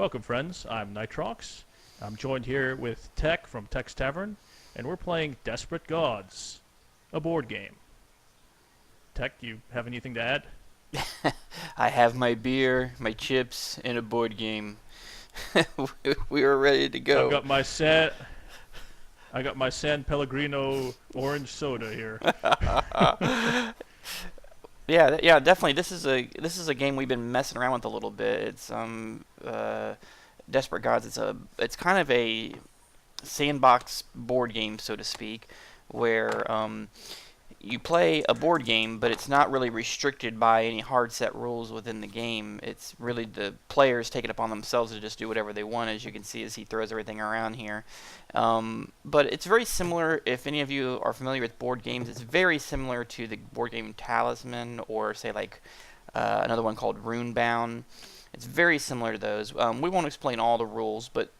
Welcome, friends. I'm Nitrox. I'm joined here with Tekk from Tekk's Tavern, and we're playing Desperate Gods, a board game. Tekk, you have anything to add? I have my beer, my chips, and a board game. We were ready to I've go. got my San, I got my San Pellegrino orange soda here. Yeah, definitely. This is a game we've been messing around with a little bit. It's Desperate Gods. It's kind of a sandbox board game, so to speak, where you play a board game, but it's not really restricted by any hard set rules within the game. It's really the players take it upon themselves to just do whatever they want, as you can see as he throws everything around here. But it's very similar, if any of you are familiar with board games, it's very similar to the board game Talisman, or say like another one called Runebound. It's very similar to those. We won't explain all the rules, but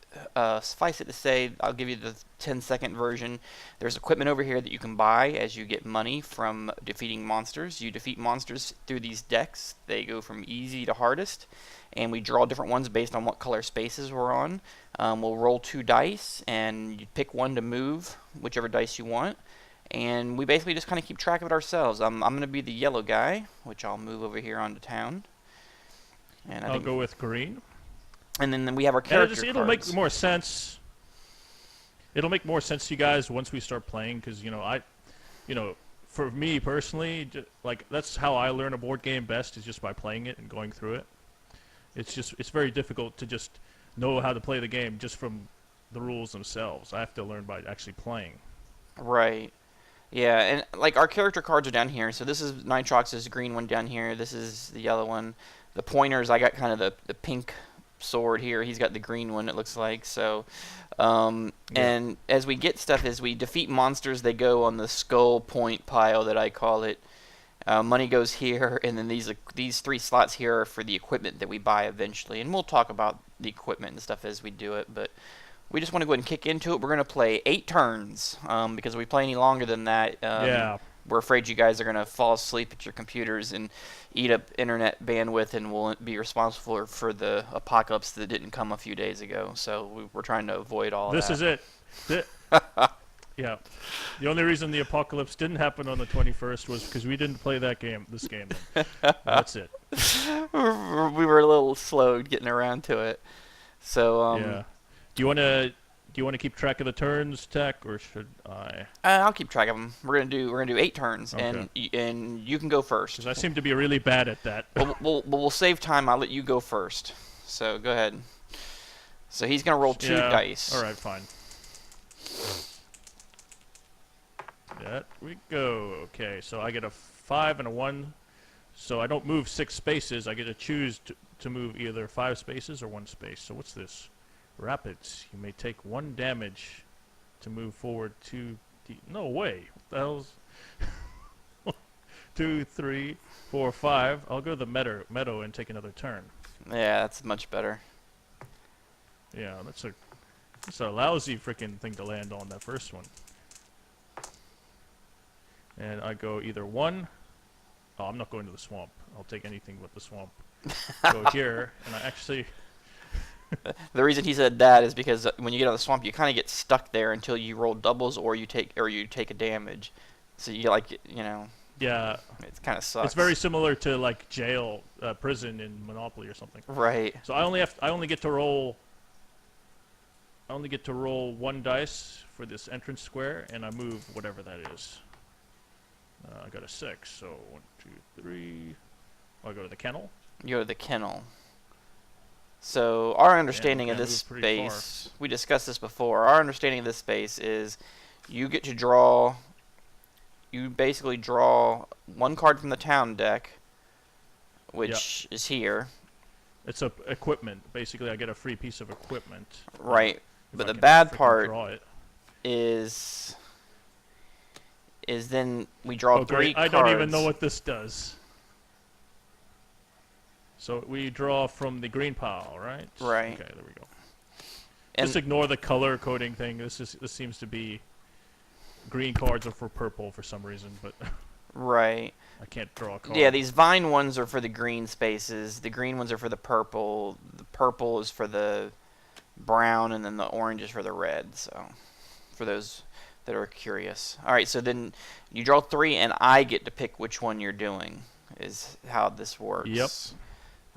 suffice it to say, I'll give you the 10-second version. There's equipment over here that you can buy as you get money from defeating monsters. You defeat monsters through these decks. They go from easy to hardest, and we draw different ones based on what color spaces we're on. We'll roll 2 dice, and you pick one to move, whichever dice you want. And we basically just kind of keep track of it ourselves. I'm going to be the yellow guy, which I'll move over here onto town. And I'll go with green. And then we have our And character it'll cards. make more sense. It'll make more sense to you guys once we start playing, because for me personally, like that's how I learn a board game best, is just by playing it and going through it. It's very difficult to just know how to play the game just from the rules themselves. I have to learn by actually playing. Right. Yeah, and like our character cards are down here. So this is Nitrox's green one down here. This is the yellow one. The pointers, I got kind of the pink sword here. He's got the green one, it looks like. So, and as we get stuff, as we defeat monsters, they go on the skull point pile that I call it. Money goes here, and then these 3 slots here are for the equipment that we buy eventually. And we'll talk about the equipment and stuff as we do it, but we just want to go ahead and kick into it. We're going to play 8 turns, because if we play any longer than that, Yeah. we're afraid you guys are going to fall asleep at your computers and eat up internet bandwidth, and we'll be responsible for the apocalypse that didn't come a few days ago. So we're trying to avoid all This that. is it. Yeah. The only reason the apocalypse didn't happen on the 21st was because we didn't play this game. That's it. We were a little slow getting around to it. So Yeah. Do you want to keep track of the turns, Tekk, or should I? I'll keep track of them. We're gonna do 8 turns, Okay. and you can go first. Because I seem to be really bad at that. We'll save time. I'll let you go first. So go ahead. So he's gonna roll 2 Yeah. dice. All right, fine. There we go. Okay, so I get a 5 and a 1. So I don't move 6 spaces. I get to choose to move either 5 spaces or 1 space. So what's this? Rapids. You may take 1 damage to move forward 2. No way. What the hell's 2, 3, 4, 5. I'll go to the meadow and take another turn. Yeah, that's much better. Yeah, that's a lousy freaking thing to land on, that first one. And I go either 1. Oh, I'm not going to the swamp. I'll take anything but the swamp. Go here, and I actually. The reason he said that is because when you get out of the swamp, you kind of get stuck there until you roll doubles or you take a damage. So you Yeah, it kind of sucks. it's very similar to like prison in Monopoly or something. right. So I only get to roll 1 dice for this entrance square, and I move whatever that is. I got a 6, so 1, 2, 3. I go to the kennel. You go to the kennel. So our understanding of can't this move pretty space, we discussed this before. Our understanding of this space is you get to draw. You basically draw 1 card from the town deck, which is here. It's equipment. Basically, I get a free piece of equipment. Right. If But I the can bad freaking part draw it. is then we draw Oh, 3 great. cards. I don't even know what this does. So we draw from the green pile, right? Right. Okay, there we go. And Just ignore the color coding thing. This seems to be green cards are for purple for some reason, but right. I can't draw a card. Yeah, these vine ones are for the green spaces. The green ones are for the purple. The purple is for the brown, and then the orange is for the red. So, for those that are curious. All right, so then you draw 3, and I get to pick which one you're doing. Is how this works. Yep.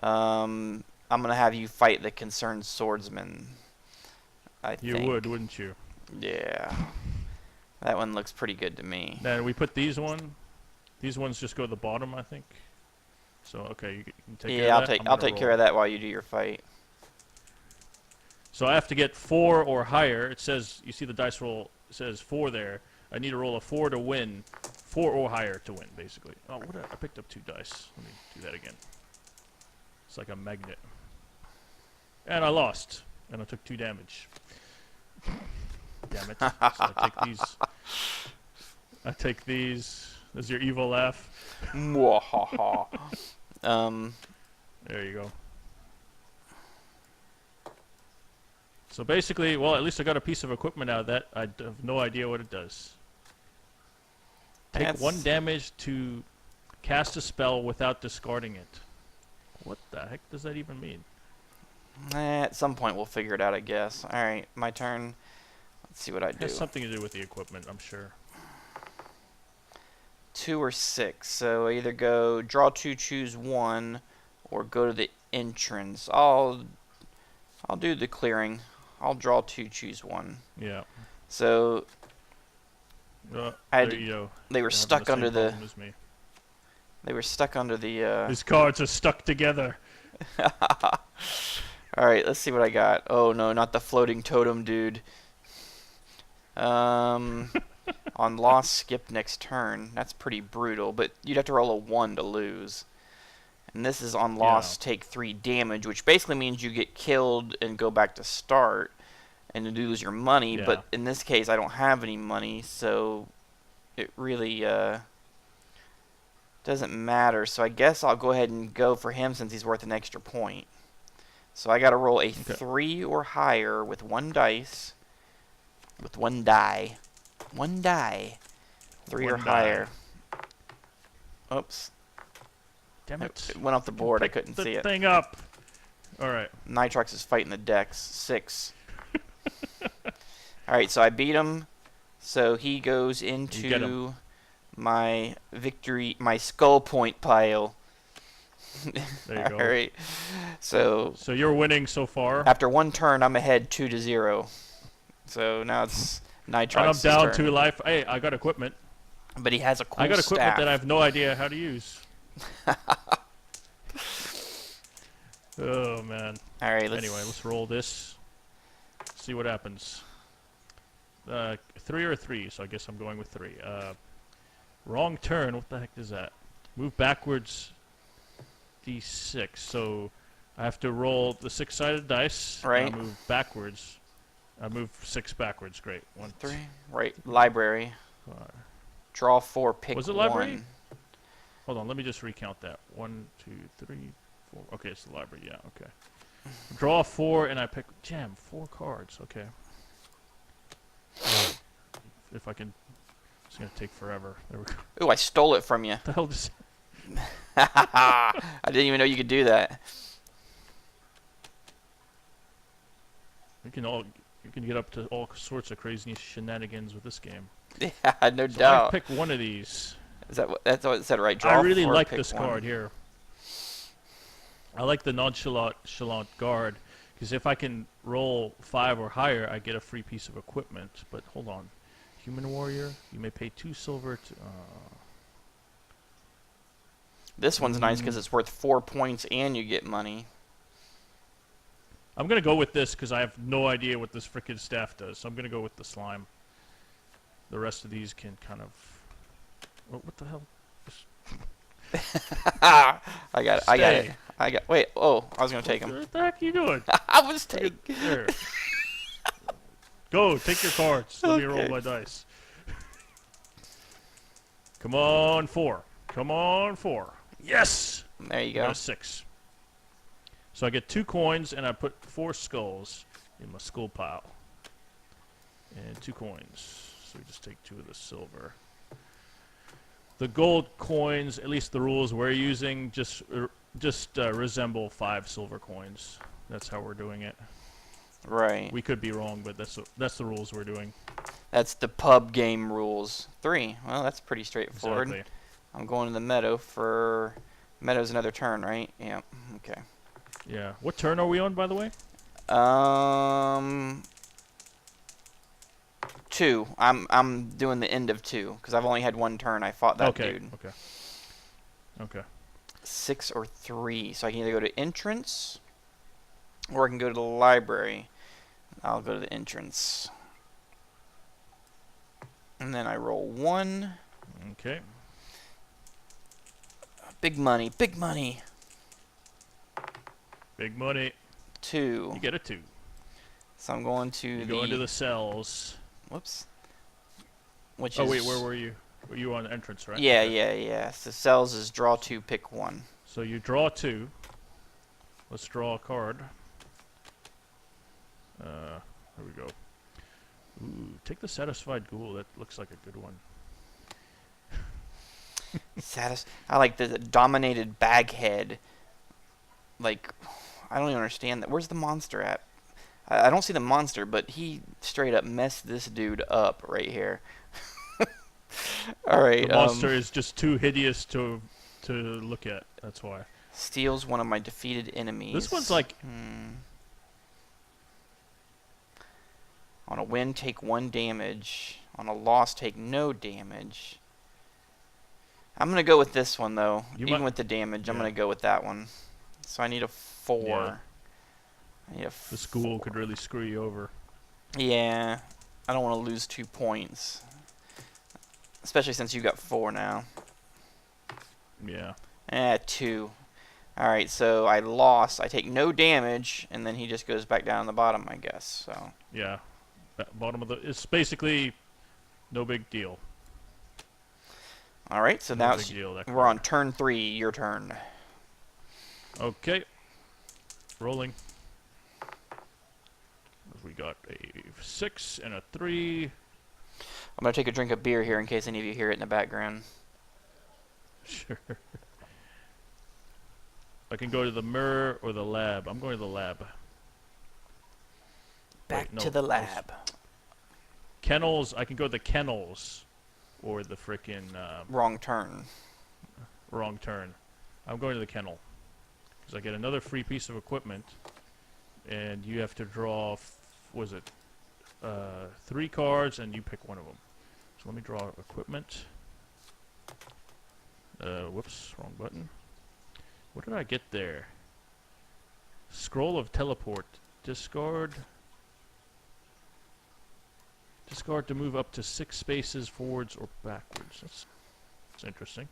I'm gonna have you fight the concerned swordsman. I You think. would, wouldn't you? Yeah. That one looks pretty good to me. Then we put these These ones just go to the bottom, I think. So okay, you can take care of that. I'll take care of that while you do your fight. So I have to get 4 or higher. It says, you see the dice roll, it says 4 there. I need to roll a 4 to win. 4 or higher to win, basically. Oh, I picked up 2 dice. Let me do that again. It's like a magnet. And I lost. And I took 2 damage. Damn it. So I take these. I take these. There's your evil laugh. Mwahaha. There you go. So basically, well, at least I got a piece of equipment out of that. I have no idea what it does. Take 1 damage to cast a spell without discarding it. What the heck does that even mean? At some point we'll figure it out, I guess. Alright, my turn. Let's see what I It do. has something to do with the equipment, I'm sure. 2 or 6. So either go draw 2, choose 1, or go to the entrance. I'll do the clearing. I'll draw 2, choose 1. Yeah. So there you go. they were stuck under the. Me. They were stuck under the. These cards are stuck together. All right, let's see what I got. Oh no, not the floating totem, dude. On loss, skip next turn. That's pretty brutal, but you'd have to roll a 1 to lose. And this is on loss, take 3 damage, which basically means you get killed and go back to start, and you lose your money. Yeah. But in this case, I don't have any money, so it really doesn't matter. So I guess I'll go ahead and go for him since he's worth an extra point. So I got to roll a 3 or higher with 1 dice. With 1 die. 1 die. 3 or higher. Oops. Damn it. It went off the board. I couldn't see it. Thing up. All right. Nitrox is fighting the decks. 6. All right, so I beat him. So he goes into my victory, my skull point pile. There you go. All right. So you're winning so far. after 1 turn, I'm ahead 2-0. So now it's Nitrox's And I'm down turn. 2 life. Hey, I got equipment. But he has a cool I got equipment staff. that I have no idea how to use. Oh man. All right. Anyway, let's roll this. See what happens. 3 or 3, so I guess I'm going with 3. Wrong turn. What the heck is that? Move backwards. D6. So I have to roll the 6-sided dice. Right. And I move backwards. I move 6 backwards. Great. 1, 3. Right. Library. 5. Draw 4. Pick Was it 1. library? Hold on. Let me just recount that. 1, 2, 3, 4. Okay, it's the library. Yeah. Okay. Draw 4, and I pick. Jam 4 cards. Okay. If I can. It's gonna take forever. There we go. Ooh, I stole it from you. What the hell does? I didn't even know you could do that. You can get up to all sorts of crazy shenanigans with this game. Yeah, no So doubt. I pick one of these. That's what it said, right? Draw I really 4, like pick this 1. card here. I like the nonchalant guard because if I can roll 5 or higher, I get a free piece of equipment. But hold on, human warrior, you may pay 2 silver to. This one's nice because it's worth 4 points and you get money. I'm gonna go with this because I have no idea what this frickin' staff does. So I'm gonna go with the slime. The rest of these can kind of. What the hell? I got it. I got it. Wait. Oh, I was gonna take him. What the heck are you doing? I was taking. There. Go, take your cards. Let me roll Okay. my dice. Come on, 4. Come on, 4. Yes! There you Got go. a 6. So I get 2 coins, and I put 4 skulls in my skull pile. And 2 coins. So we just take 2 of the silver. The gold coins, at least the rules we're using, just resemble 5 silver coins. That's how we're doing it. Right. We could be wrong, but that's the rules we're doing. That's the pub game rules. 3. Well, that's pretty straightforward. Exactly. I'm going to the meadow for... Meadow's another turn, right? Yeah. Okay. Yeah. What turn are we on, by the way? 2. I'm doing the end of 2 because I've only had 1 turn. I fought that dude. Okay. Okay. 6 or 3. So I can either go to entrance or I can go to the library. I'll go to the entrance. And then I roll 1. Okay. Big money. Big money. Big money. 2. You get a 2. So I'm going to You go into the cells. Whoops. Which Oh is... wait, where were you? Were you on the entrance, right? Yeah, Okay. yeah. So cells is draw 2, pick 1. So you draw 2. Let's draw a card. There we go. Ooh, take the satisfied ghoul. That looks like a good one. I like the dominated baghead. Like, I don't even understand that. Where's the monster at? I don't see the monster, but he straight up messed this dude up right here. All right. The monster is just too hideous to look at. That's why. Steals one of my defeated enemies. This one's like... On a win, take 1 damage. On a loss, take no damage. I'm going to go with this one, though. Even with the damage, I'm going to go with that one. So I need a 4. Yeah. I need a This ghoul could really screw you over. Yeah. I don't want to lose 2 points. Especially since you got 4 now. Yeah. 2. Alright, so I lost. I take no damage, and then he just goes back down the bottom, I guess. So. Yeah. Bottom of the... It's basically no big deal. Alright, so No now big deal, that we're card. on turn 3. Your turn. Okay. Rolling. We got a 6 and a 3. I'm going to take a drink of beer here in case any of you hear it in the background. Sure. I can go to the mirror or the lab. I'm going to the lab. Back Wait, no, to the lab. Kennels. I can go to the kennels or the frickin' Wrong turn. wrong turn. I'm going to the kennel because I get another free piece of equipment, and you have to draw. Was it 3 cards, and you pick one of them. So let me draw equipment. Whoops, wrong button. What did I get there? Scroll of teleport. Discard. Discard to move up to 6 spaces forwards or backwards. That's interesting.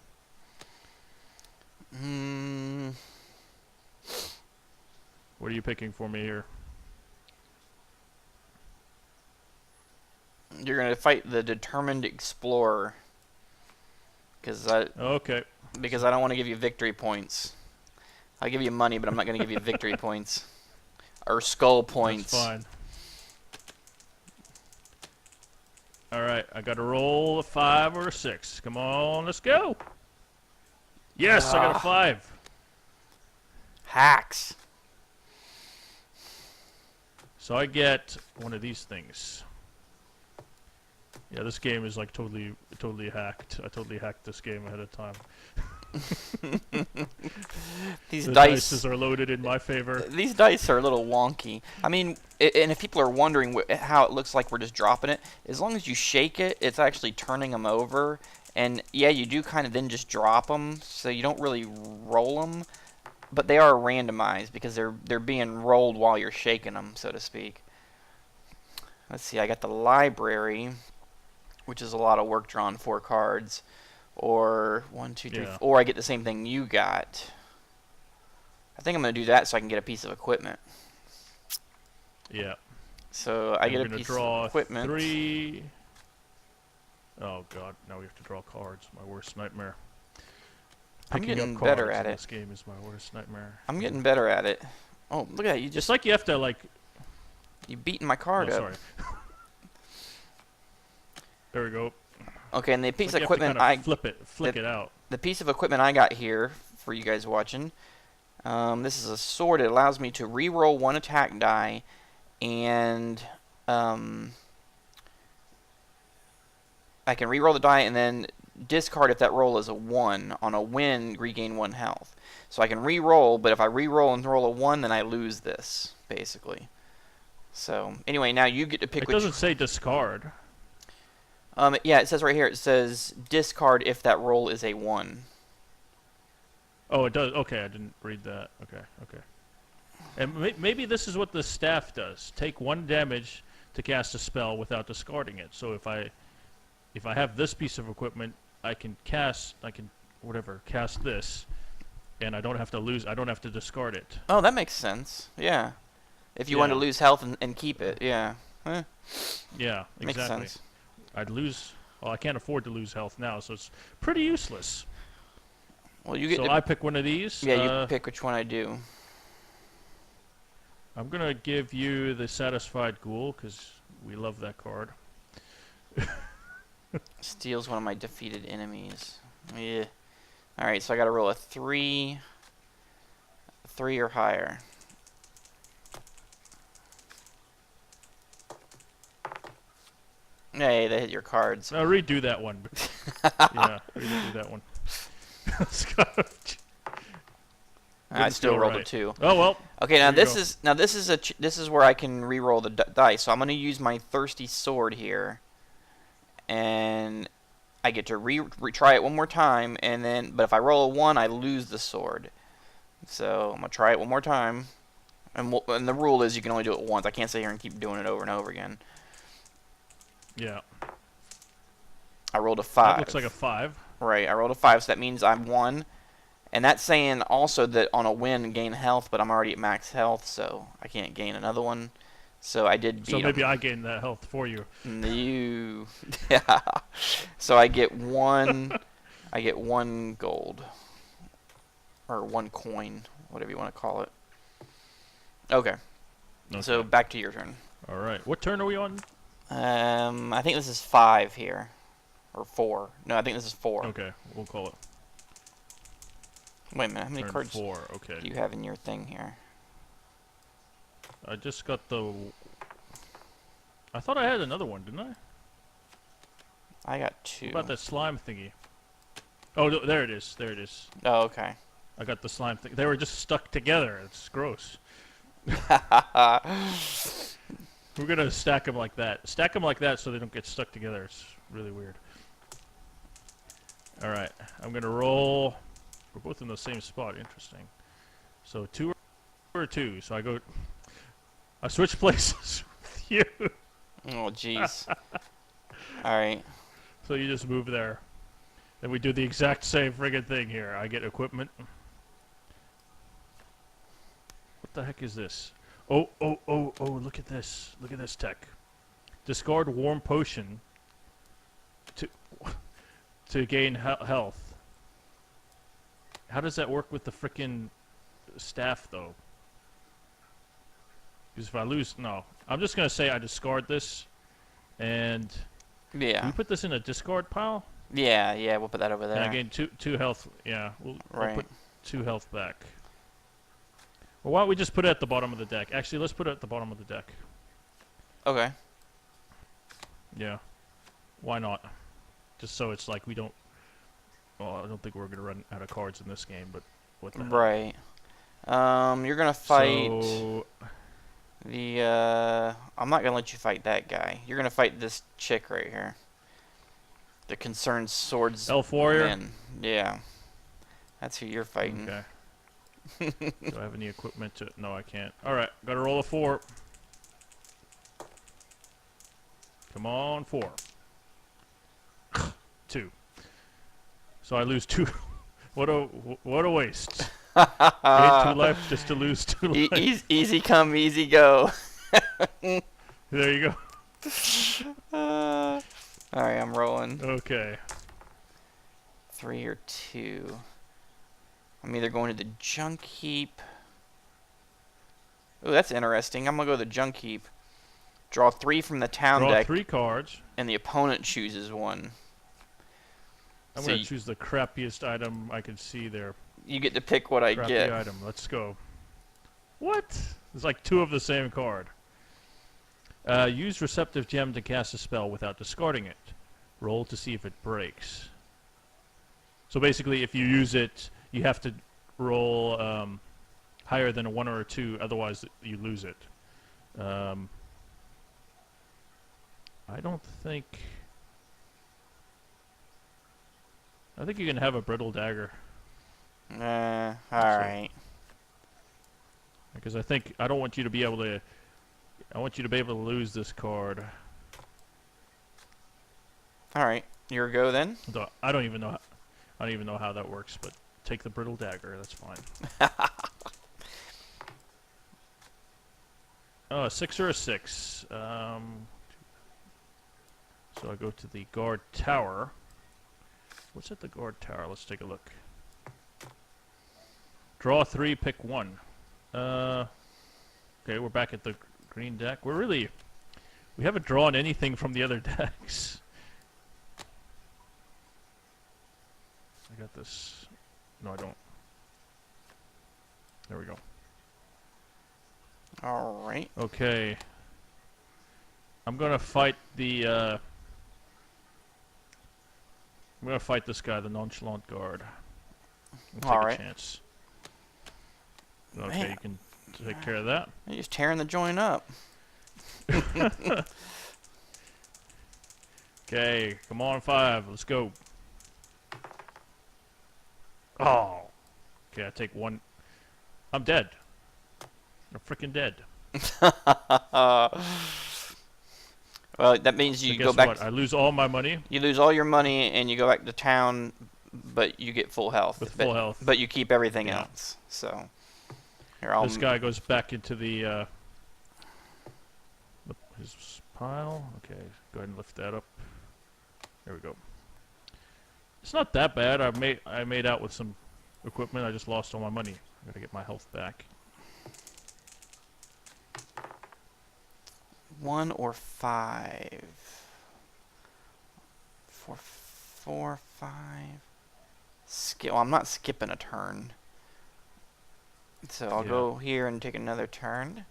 What are you picking for me here? You're going to fight the determined explorer. Okay. Because I don't want to give you victory points. I'll give you money, but I'm not going to give you victory points. Or skull points. That's fine. Alright, I got to roll a 5 or a 6. Come on, let's go. Yes, I got a 5. Hacks. So I get one of these things. Yeah, this game is like totally hacked. I totally hacked this game ahead of time. These the dice are loaded in my favor. These dice are a little wonky. I mean, and if people are wondering how it looks like we're just dropping it, as long as you shake it, it's actually turning them over. And yeah, you do kind of then just drop them, so you don't really roll them. But they are randomized because they're being rolled while you're shaking them, so to speak. Let's see, I got the library, which is a lot of work drawing 4 cards. Or 1, 2, 3, Yeah. or I get the same thing you got. I think I'm going to do that so I can get a piece of equipment. Yeah. So I get a gonna piece draw of equipment. 3. Oh god, now we have to draw cards. My worst nightmare. I'm Picking getting up better cards at in it. This game is my worst nightmare. I'm getting better at it. Oh, look at that. You Just just like you have to like... you beating my card Oh, up. sorry. There we go. Okay, and the piece Like of you have to equipment kinda flick it out. the piece of equipment I got here for you guys watching, This is a sword. It allows me to re-roll one attack die, and I can re-roll the die and then discard if that roll is a 1. On a win, regain 1 health. So I can re-roll, but if I re-roll and roll a 1, then I lose this, basically. So, anyway, now you get to pick It which... doesn't say discard. Yeah, it says right here, it says discard if that roll is a 1. Oh, it does. Okay, I didn't read that. Okay, okay. And maybe this is what the staff does. Take 1 damage to cast a spell without discarding it. So if I have this piece of equipment, I can cast this, and I don't have to discard it. Oh, that makes sense. Yeah. If you want to lose health and keep it, yeah. Yeah, exactly. Makes sense. I'd lose. Well, I can't afford to lose health now, so it's pretty useless. Well, you get. So I pick one of these. Yeah, you pick which one I do. I'm gonna give you the Satisfied Ghoul because we love that card. Steals one of my defeated enemies. Yeah. All right, so I got to roll a 3 or higher. Hey, they hit your cards. No, redo that one. Yeah, redo that one. I still rolled a 2. Oh well. Okay, now this is where I can re-roll the dice. So I'm going to use my thirsty sword here, and I get to retry it one more time. But if I roll a 1, I lose the sword. So I'm going to try it one more time, and the rule is you can only do it once. I can't sit here and keep doing it over and over again. Yeah. I rolled a 5. That looks like a 5. Right, I rolled a 5, so that means I'm 1. And that's saying also that on a win, gain health, but I'm already at max health, so I can't gain another one. So I did beat So maybe him. I gained that health for you. You. Yeah. So I get 1. I get 1 gold. Or 1 coin, whatever you want to call it. Okay. So back to your turn. All right. What turn are we on? I think this is 5 here. Or 4. No, I think this is 4. Okay, we'll call it. Wait a minute, how many Turn cards 4, okay. do you have in your thing here? I just got the... I thought I had another one, didn't I? I got 2. What about that slime thingy? Oh, there it is. There it is. Oh, okay. I got the slime thing. They were just stuck together. It's gross. We're going to stack them like that. Stack them like that so they don't get stuck together. It's really weird. Alright, I'm going to roll... We're both in the same spot. Interesting. So 2 or 2. So I switch places with you. Oh, jeez. Alright. So you just move there. Then we do the exact same friggin' thing here. I get equipment. What the heck is this? Oh, look at this. Look at this, Tekk. Discard warm potion to gain health. How does that work with the frickin' staff, though? Because if I lose... No. I'm just going to say I discard this. And... Yeah. Can we put this in a discard pile? Yeah, we'll put that over there. And I gain 2 health. Yeah, we'll put 2 health back. Well, why don't we just put it at the bottom of the deck? Actually, let's put it at the bottom of the deck. Okay. Yeah. Why not? Just so it's like we don't... Well, I don't think we're going to run out of cards in this game, but what the hell? Right. You're going to fight So... I'm not going to let you fight that guy. You're going to fight this chick right here. The Concerned Swords Elf Warrior? Man. Yeah. That's who you're fighting. Okay. Do I have any equipment to... No, I can't. Alright, gotta roll a 4. Come on, 4. 2. So I lose 2. What a waste. Gain 2 life just to lose 2 life. Easy come, easy go. There you go. Alright, I'm rolling. Okay. 3 or 2. I'm either going to the junk heap. Oh, that's interesting. I'm going to go to the junk heap. Draw 3 from the town deck. Draw 3 cards. And the opponent chooses 1. I'm going to choose the crappiest item I can see there. You get to pick what I Grab get. the item. Let's go. What? There's like 2 of the same card. Use Receptive Gem to cast a spell without discarding it. Roll to see if it breaks. So basically, if you use it, you have to roll higher than a 1 or a 2, otherwise you lose it. I don't think... I think you can have a Brittle Dagger. Alright. Because I don't want you to be able to... I want you to be able to lose this card. Alright. Your go then? Though I don't even know how that works, but take the Brittle Dagger, that's fine. Oh, a 6 or a 6. So I go to the guard tower. What's at the guard tower? Let's take a look. Draw 3, pick 1. Okay, we're back at the green deck. We haven't drawn anything from the other decks. I got this. No, I don't. There we go. Alright. Okay. I'm gonna fight the, I'm gonna fight this guy, the Nonchalant Guard. Take Alright. a chance. Okay, Man. you can take care of that. You're just tearing the joint up. Okay, come on, 5. Let's go. Oh. Okay, I take 1. I'm dead. I'm freaking dead. Well, that means you So go guess back. what? I lose all my money You lose all your money and you go back to town, but you get full health. with full health. But you keep everything Yeah. else. So here, I'll This guy goes back into the his pile. Okay, go ahead and lift that up. There we go. It's not that bad. I made out with some equipment. I just lost all my money. I gotta get my health back. 1 or 5. 4, 4, 5. Well, I'm not skipping a turn. So I'll Yeah. go here and take another turn.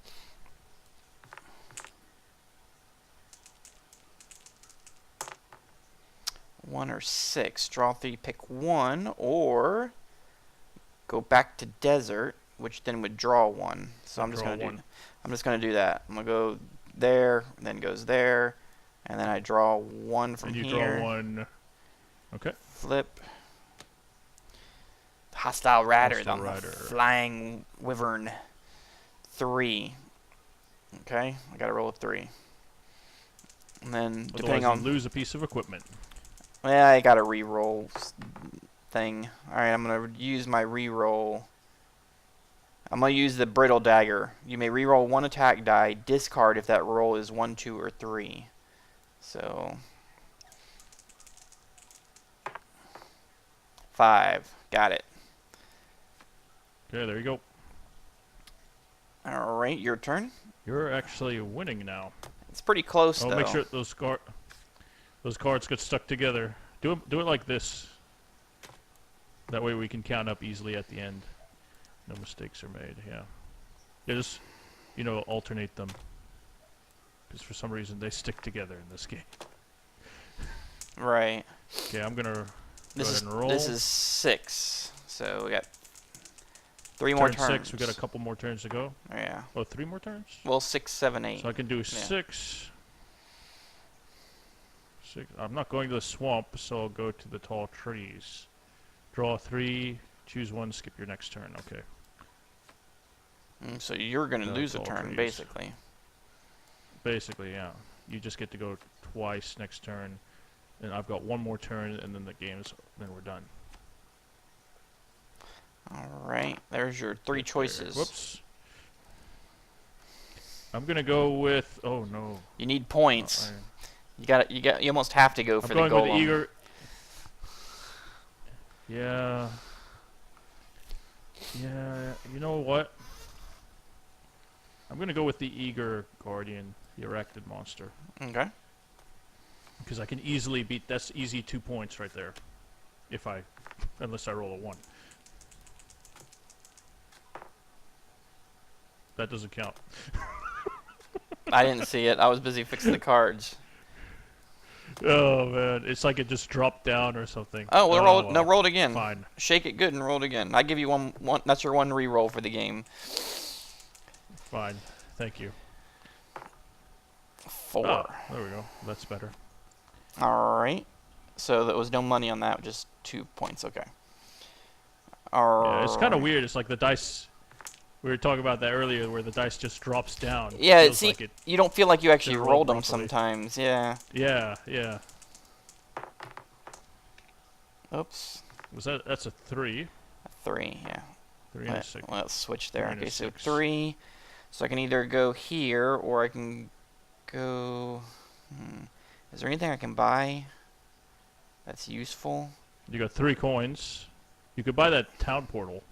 One or 6. Draw 3, pick 1, or go back to desert, which then would draw 1. So I'm just gonna do that. I'm gonna go there, then goes there, and then I draw 1 from And you here. draw 1. Okay. Flip. Hostile Rider, Hostile the Rider. Flying Wyvern. 3. Okay, I gotta roll a 3. And then, depending Otherwise, on... you lose a piece of equipment. Yeah, I got a reroll thing. Alright, I'm gonna use my reroll. I'm gonna use the Brittle Dagger. You may reroll 1 attack die, discard if that roll is 1, 2, or 3. So 5. Got it. Okay, there you go. Alright, your turn. You're actually winning now. It's pretty close, Oh, though. make sure those cards get stuck together. Do it like this. That way we can count up easily at the end. No mistakes are made. Yeah. Yeah, just alternate them. Because for some reason they stick together in this game. Right. Okay, I'm gonna go This ahead and roll. This is 6. So we got 3 more turn turns. 6. We got a couple more turns to go. Yeah. Oh, 3 more turns. Well, 6, 7, 8. So I can do 6. I'm not going to the swamp, so I'll go to the tall trees. Draw 3, choose 1, skip your next turn. Okay. So you're going to No, lose a tall turn, trees. basically. Basically, yeah. You just get to go twice next turn, and I've got 1 more turn, and then then we're done. Alright, there's your 3 choices. Whoops. I'm gonna go with. Oh no. You need points. You almost have to go I'm for the going golem. with the eager. Yeah. Yeah. You know what? I'm gonna go with the eager guardian, the erected monster, Okay. because I can easily beat. That's easy 2 points right there. Unless I roll a 1. That doesn't count. I didn't see it. I was busy fixing the cards. Oh man, it's like it just dropped down or something. Oh, well, Oh no, well. roll it again. Fine. Shake it good and roll it again. I give you one. That's your one re-roll for the game. Fine. Thank you. 4. Ah, there we go. That's better. All right. So there was no money on that. Just 2 points. Okay. Yeah, it's kind of weird. It's like the dice. We were talking about that earlier, where the dice just drops down. Yeah, Feels see, like it you don't feel like you actually didn't roll rolled them properly. sometimes. Yeah. Yeah, yeah. Oops. Was that? That's a 3. 3. Yeah. 3 and a 6. Well, let's switch there. 3 and a Okay, so 6. 3. So I can either go here or I can go. Is there anything I can buy that's useful? You got 3 coins. You could buy that town portal.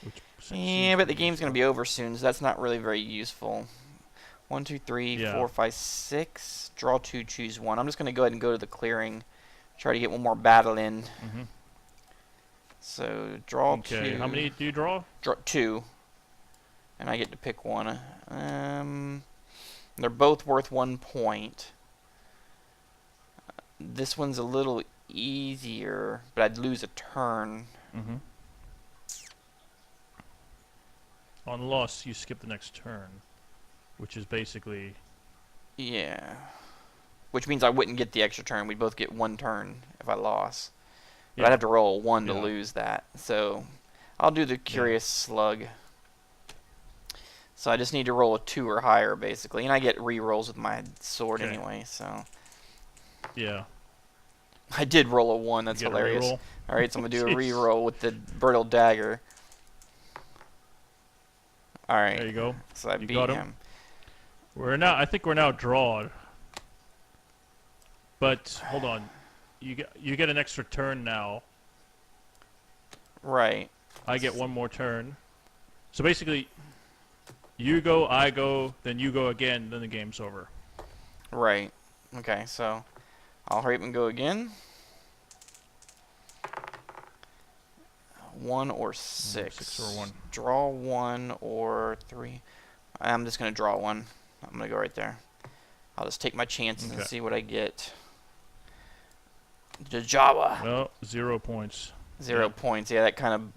Which Yeah, but the game's gonna be over soon, so that's not really very useful. 1, 2, 3, Yeah. 4, 5, 6. Draw 2, choose 1. I'm just gonna go ahead and go to the clearing. Try to get one more battle in. Mm-hmm. So draw 2. Okay. How many do you draw? Draw 2. And I get to pick one. They're both worth 1 point. This one's a little easier, but I'd lose a turn. Mm-hmm. On loss, you skip the next turn, which is basically. Yeah. Which means I wouldn't get the extra turn. We'd both get 1 turn if I lost. But Yeah. I'd have to roll a 1 to Yeah. lose that. So I'll do the Curious Slug. So I just need to roll a 2 or higher, basically. And I get re-rolls with my sword Okay. anyway, so. Yeah. I did roll a 1. That's You get a hilarious. reroll? Alright, so I'm going to do a Jeez. re-roll with the Brittle Dagger. Alright. There you go. So I You beat got him. I think we're now drawn. But hold on. You get an extra turn now. Right. I get 1 more turn. So basically, you go, I go, then you go again, then the game's over. Right. Okay, so I'll hurry up and go again. 1 or 6. 6 or 1. Draw 1 or 3. I'm just going to draw 1. I'm going to go right there. I'll just take my chances and Okay. see what I get. The Jawa. Well, 0 points. 0 yeah. points. Yeah, that kind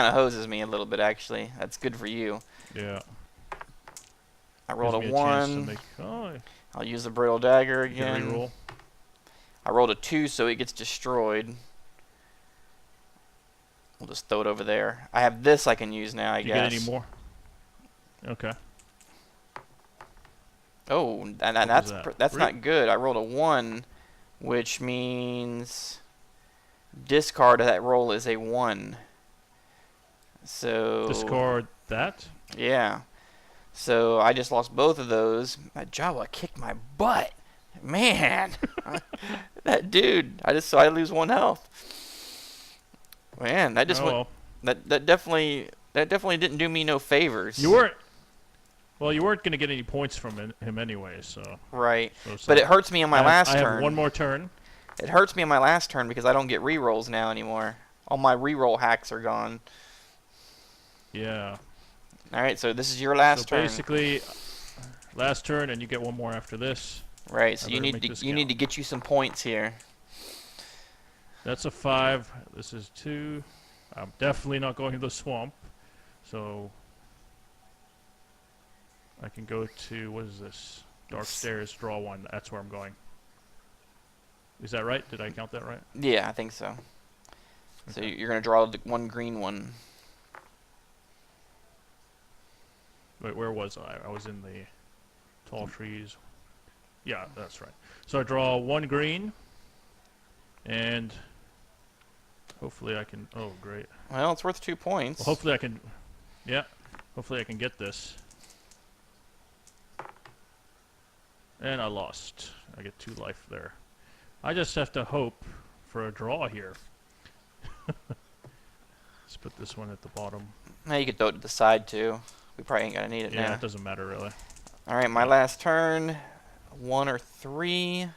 of hoses me a little bit, actually. That's good for you. Yeah. I rolled Gives a me chance to 1. make, oh, I'll use the Brittle Dagger you can again. reroll. I rolled a 2, so it gets destroyed. We'll just throw it over there. I have this I can use now, I Do you guess. get any more? Okay. Oh, and What that's was that? that's not good. I rolled a 1, which means discard of that roll is a 1. So Discard that? yeah. So I just lost both of those. My Jawa kicked my butt. Man. That dude. I lose 1 health. Man, that just Oh, went well. that definitely didn't do me no favors. You weren't. Well, you weren't going to get any points from him anyway, so. Right. so But it hurts me on my last I turn. have 1 more turn. It hurts me on my last turn because I don't get re-rolls now anymore. All my re-roll hacks are gone. Yeah. Alright, so this is your last So turn. basically, last turn, and you get 1 more after this. Right, so I you better need make to this you need count. to get you some points here. That's a 5. This is 2. I'm definitely not going to the swamp. So I can go to, what is this? Dark Stairs, draw 1. That's where I'm going. Is that right? Did I count that right? Yeah, I think so. So Okay. you're going to draw the 1 green one. Wait, where was I? I was in the tall trees. Yeah, that's right. So I draw 1 green, and hopefully I can. Oh, great. Well, it's worth 2 points. Well, hopefully I can. Yeah, hopefully I can get this. And I lost. I get 2 life there. I just have to hope for a draw here. Let's put this one at the bottom. Now you could throw it to the side too. We probably ain't gonna need it Yeah, now. it doesn't matter really. All right, my last turn. 1 or 3.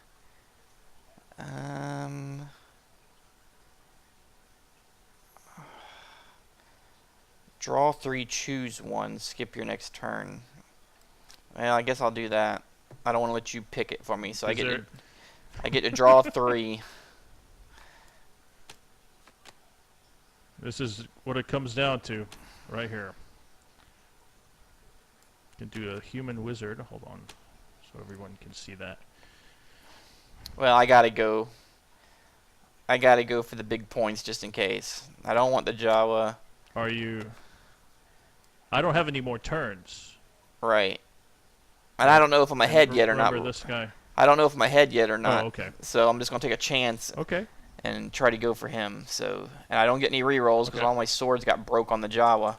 Draw 3, choose 1, skip your next turn. Well, I guess I'll do that. I don't want to let you pick it for me, so I get to draw 3. This is what it comes down to, right here. You can do a human wizard. Hold on, so everyone can see that. Well, I gotta go. I gotta go for the big points just in case. I don't want the Jawa. Are you? I don't have any more turns. Right. And I don't know if I'm ahead yet or not. Remember this guy. I don't know if I'm ahead yet or not. Oh, okay. So I'm just gonna take a chance. Okay. And try to go for him. So, and I don't get any rerolls because all my swords got broke on the Jawa.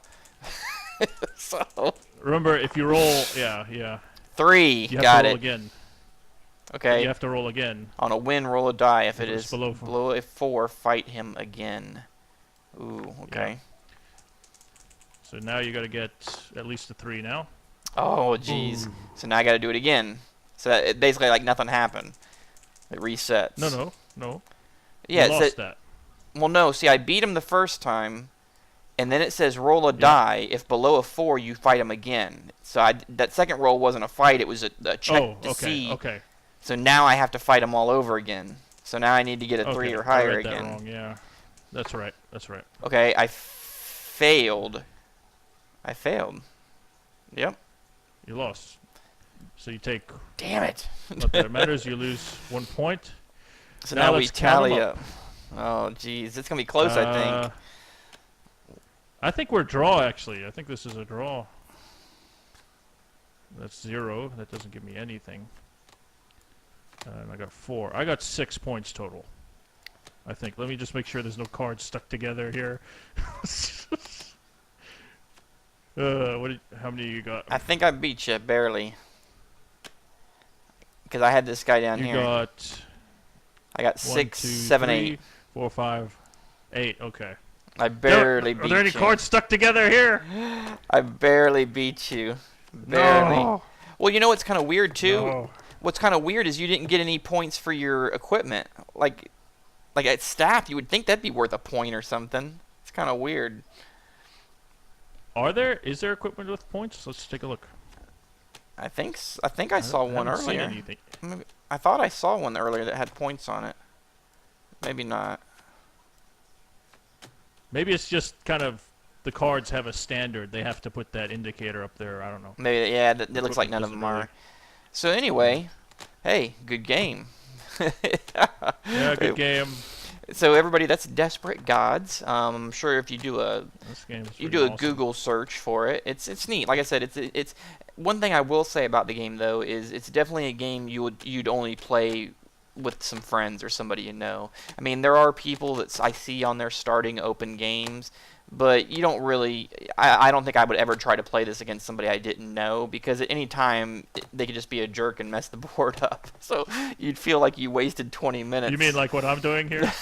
So. Remember, if you roll, yeah. 3. You have got to roll it. again. Okay. You have to roll again. On a win, roll a die. If it is below a 4, fight him again. Ooh. Okay. Yeah. So now you got to get at least a 3 now. Oh, jeez. So now I got to do it again. So it basically like nothing happened. It resets. No. Yeah, you lost that. Well, no. See, I beat him the first time, and then it says roll a die. If below a 4, you fight him again. So that second roll wasn't a fight. It was a check to see. Okay. So now I have to fight him all over again. So now I need to get a 3 or higher I read again. that wrong. Yeah, that's right. Okay, I failed. Yep. You lost. So you take. Damn it. Not that it matters. You lose 1 point. So now we let's count 'em tally up. Oh, jeez. It's going to be close, I think. I think we're draw, actually. I think this is a draw. That's 0. That doesn't give me anything. And I got 4. I got 6 points total. I think. Let me just make sure there's no cards stuck together here. How many you got? I think I beat you, barely. Because I had this guy down here. I got 6, 7, 8. 4, 5, 8. Okay. I barely beat you. Are there any cards stuck together here? I barely beat you. Barely. No. Well, you know what's kind of weird, too? No. What's kind of weird is you didn't get any points for your equipment. Like at staff, you would think that'd be worth a point or something. It's kind of weird. Is there equipment with points? Let's take a look. I think I saw one haven't seen earlier. anything. Maybe, I thought I saw one earlier that had points on it. Maybe not. Maybe it's just kind of the cards have a standard. They have to put that indicator up there. I don't know. Maybe, yeah, that looks like none of them are. So anyway, hey, good game. Yeah, good game. So everybody, that's Desperate Gods. I'm sure if you do a awesome. Google search for it, it's neat. Like I said, it's one thing I will say about the game though is it's definitely a game you'd only play with some friends or somebody you know. I mean, there are people that I see on there starting open games, but you don't really. I don't think I would ever try to play this against somebody I didn't know because at any time they could just be a jerk and mess the board up. So you'd feel like you wasted 20 minutes. You mean like what I'm doing here?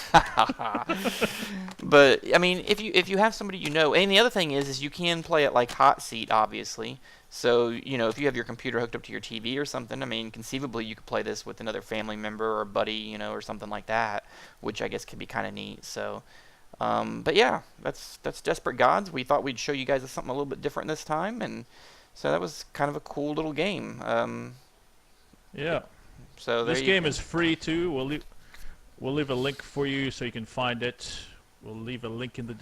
But I mean, if you have somebody you know, and the other thing is you can play it like hot seat, obviously. So you know, if you have your computer hooked up to your TV or something, I mean, conceivably you could play this with another family member or buddy, you know, or something like that, which I guess could be kind of neat. So. But yeah, that's Desperate Gods. We thought we'd show you guys something a little bit different this time, and so that was kind of a cool little game. Yeah. So this game is free too. We'll leave a link for you so you can find it. We'll leave a link in the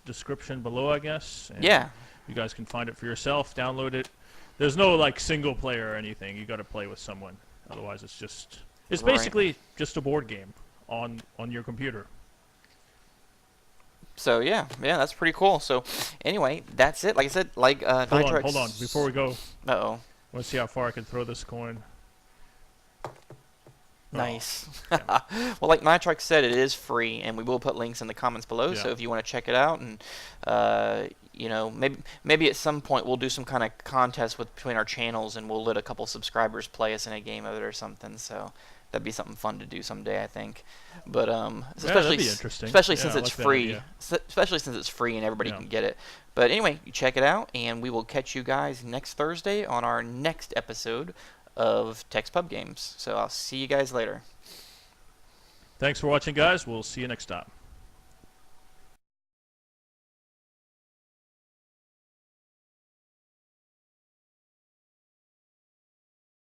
description below, I guess. And yeah. You guys can find it for yourself. Download it. There's no like single player or anything. You got to play with someone. Otherwise, it's basically just a board game on your computer. So yeah, that's pretty cool. So anyway, that's it. Like I said, hold on, before we go. Uh-oh. Let's see how far I can throw this coin. Nice. Well, like Nitrox said, it is free, and we will put links in the comments below. Yeah. So if you want to check it out, and you know, maybe at some point we'll do some kind of contest between our channels, and we'll let a couple subscribers play us in a game of it or something. So that'd be something fun to do someday, I think. But that'd be interesting. Especially since it's like free. Especially since it's free and everybody can get it. But anyway, you check it out, and we will catch you guys next Thursday on our next episode of Tekk's Pub Games. So I'll see you guys later. Thanks for watching, guys. We'll see you next time.